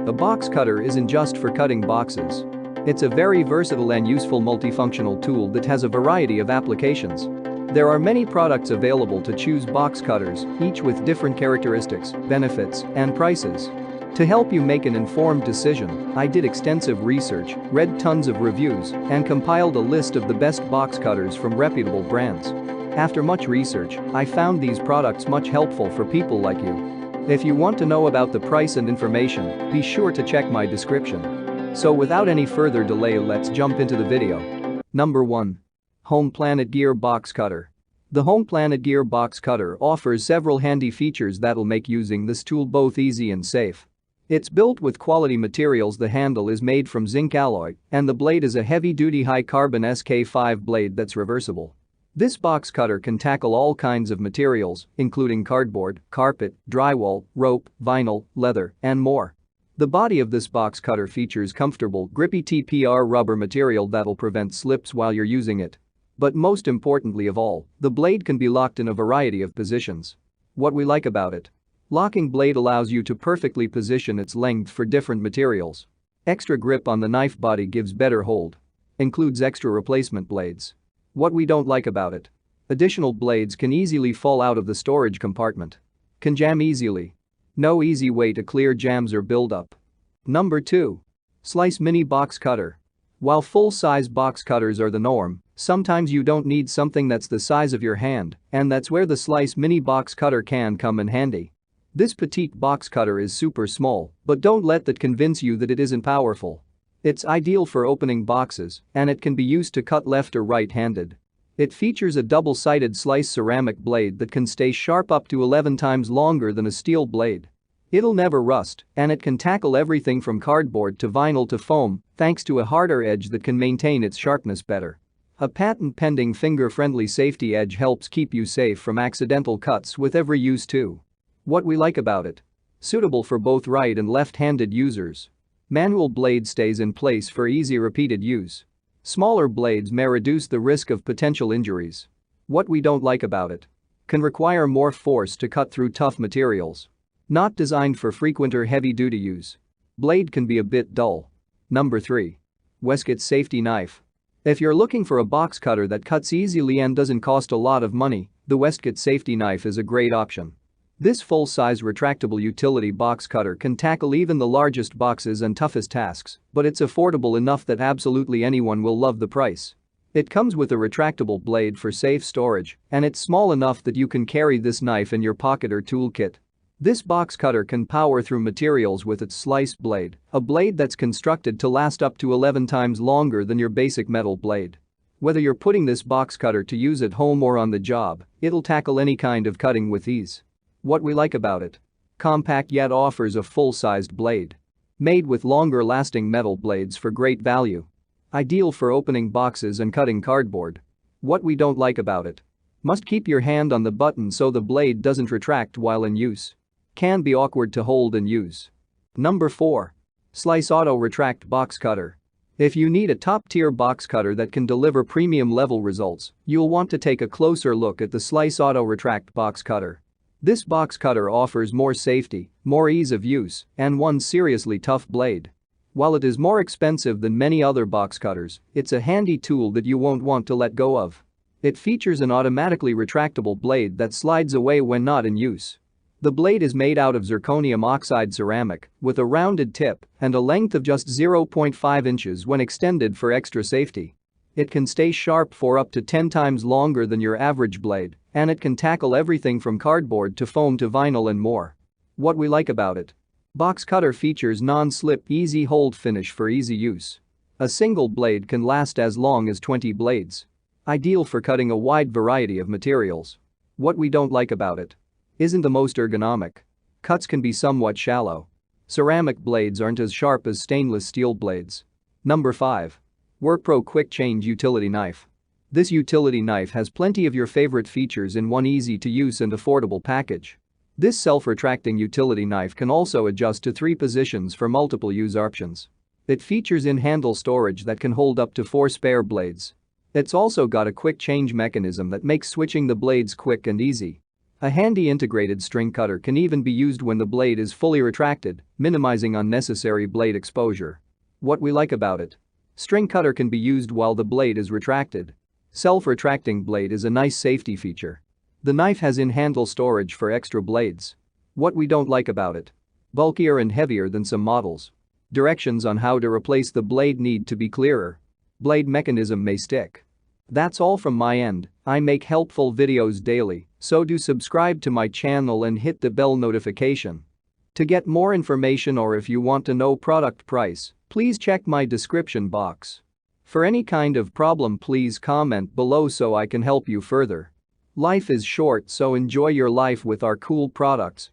A box cutter isn't just for cutting boxes. It's a very versatile and useful multifunctional tool that has a variety of applications. There are many products available to choose box cutters, each with different characteristics, benefits, and prices. To help you make an informed decision, I did extensive research, read tons of reviews, and compiled a list of the best box cutters from reputable brands. After much research, I found these products much helpful for people like you. If you want to know about the price and information, be sure to check my description. So without any further delay, let's jump into the video. Number 1. Home Planet Gear Box Cutter. The Home Planet Gear Box Cutter offers several handy features that'll make using this tool both easy and safe. It's built with quality materials. The handle is made from zinc alloy, and the blade is a heavy-duty high-carbon SK5 blade that's reversible. This box cutter can tackle all kinds of materials, including cardboard, carpet, drywall, rope, vinyl, leather, and more. The body of this box cutter features comfortable, grippy TPR rubber material that'll prevent slips while you're using it. But most importantly of all, the blade can be locked in a variety of positions. What we like about it? Locking blade allows you to perfectly position its length for different materials. Extra grip on the knife body gives better hold. Includes extra replacement blades. What we don't like about it? Additional blades can easily fall out of the storage compartment. Can jam easily. No easy way to clear jams or buildup. Number 2. Slice Mini Box Cutter. While full-size box cutters are the norm, sometimes you don't need something that's the size of your hand, and that's where the Slice Mini Box Cutter can come in handy. This petite box cutter is super small, but don't let that convince you that it isn't powerful. It's ideal for opening boxes, and it can be used to cut left or right-handed. It features a double-sided slice ceramic blade that can stay sharp up to 11 times longer than a steel blade. It'll never rust, and it can tackle everything from cardboard to vinyl to foam, thanks to a harder edge that can maintain its sharpness better. A patent-pending finger-friendly safety edge helps keep you safe from accidental cuts with every use too. What we like about it? Suitable for both right and left-handed users. Manual blade stays in place for easy repeated use. Smaller blades may reduce the risk of potential injuries. What we don't like about it? Can require more force to cut through tough materials. Not designed for frequent or heavy-duty use. Blade can be a bit dull. Number 3. Westgate Safety Knife. If you're looking for a box cutter that cuts easily and doesn't cost a lot of money, the Westgate Safety Knife is a great option. This full-size retractable utility box cutter can tackle even the largest boxes and toughest tasks, but it's affordable enough that absolutely anyone will love the price. It comes with a retractable blade for safe storage, and it's small enough that you can carry this knife in your pocket or toolkit. This box cutter can power through materials with its slice blade, a blade that's constructed to last up to 11 times longer than your basic metal blade. Whether you're putting this box cutter to use at home or on the job, it'll tackle any kind of cutting with ease. What we like about it? Compact yet offers a full-sized blade. Made with longer-lasting metal blades for great value. Ideal for opening boxes and cutting cardboard. What we don't like about it? Must keep your hand on the button so the blade doesn't retract while in use. Can be awkward to hold and use. Number 4. Slice Auto Retract Box Cutter. If you need a top-tier box cutter that can deliver premium-level results, you'll want to take a closer look at the Slice Auto Retract Box Cutter. This box cutter offers more safety, more ease of use, and one seriously tough blade. While it is more expensive than many other box cutters, it's a handy tool that you won't want to let go of. It features an automatically retractable blade that slides away when not in use. The blade is made out of zirconium oxide ceramic, with a rounded tip and a length of just 0.5 inches when extended for extra safety. It can stay sharp for up to 10 times longer than your average blade, and it can tackle everything from cardboard to foam to vinyl and more. What we like about it? Box cutter features non-slip easy hold finish for easy use. A single blade can last as long as 20 blades. Ideal for cutting a wide variety of materials. What we don't like about it? Isn't the most ergonomic. Cuts can be somewhat shallow. Ceramic blades aren't as sharp as stainless steel blades. Number 5. Workpro Quick Change Utility Knife. This utility knife has plenty of your favorite features in one easy-to-use and affordable package. This self-retracting utility knife can also adjust to 3 positions for multiple use options. It features in-handle storage that can hold up to 4 spare blades. It's also got a quick change mechanism that makes switching the blades quick and easy. A handy integrated string cutter can even be used when the blade is fully retracted, minimizing unnecessary blade exposure. What we like about it. String cutter can be used while the blade is retracted. Self-retracting blade is a nice safety feature. The knife has in-handle storage for extra blades. What we don't like about it. Bulkier and heavier than some models. Directions on how to replace the blade need to be clearer. Blade mechanism may stick. That's all from my end. I make helpful videos daily, so do subscribe to my channel and hit the bell notification. To get more information or if you want to know product price, please check my description box. For any kind of problem, please comment below so I can help you further. Life is short, so enjoy your life with our cool products.